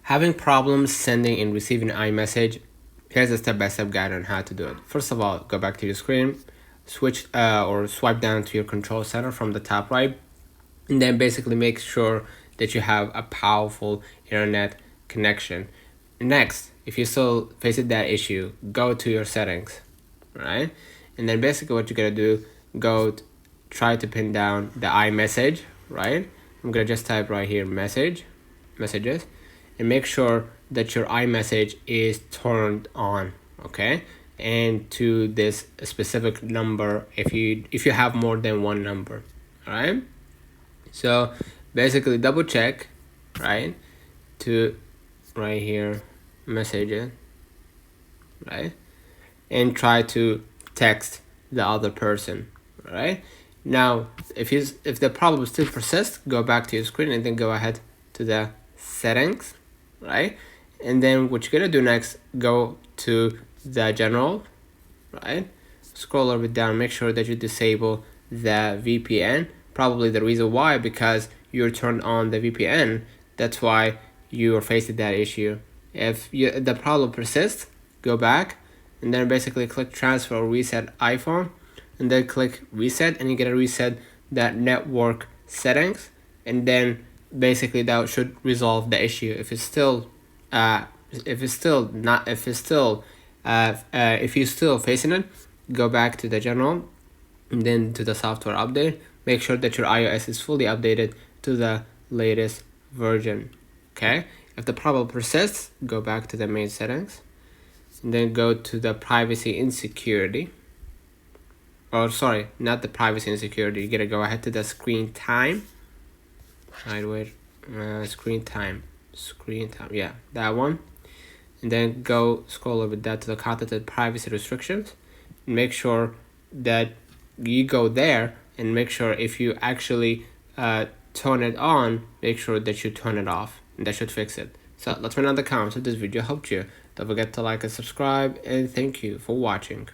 Having problems sending and receiving iMessage, here's a step-by-step guide on how to do it. First of all, go back to your screen, switch or swipe down to your control center from the top right, and then basically make sure that you have a powerful internet connection. Next, if you still facing that issue, go to your settings, right? And then basically what you're gonna do, try to pin down the iMessage, right? I'm gonna just type right here messages, and make sure that your iMessage is turned on, okay? And to this specific number if you have more than one number, all right? So basically double check, right, to right here messages, right, and try to text the other person, right? Now if the problem still persists, go back to your screen and then go ahead to the settings, right? And then what you're gonna do next, go to the general, right? Scroll a little bit down, make sure that you disable the VPN. Probably the reason why, because you're turned on the VPN, that's why you are facing that issue. If the problem persists, go back and then basically click transfer or reset iPhone, and then click reset, and you're gonna reset that network settings, and then basically that should resolve the issue. If you're still facing it, go back to the general and then to the software update. Make sure that your iOS is fully updated to the latest version, okay? If the problem persists, go back to the main settings and then go to the privacy and security. Oh, sorry, not the privacy and security. You gotta go ahead to the screen time. Screen time, yeah, that one. And then go scroll over that to the content and privacy restrictions. Make sure that you go there and make sure if you actually turn it on, make sure that you turn it off, and that should fix it. So let me know in the comments if this video helped you. Don't forget to like and subscribe, and thank you for watching.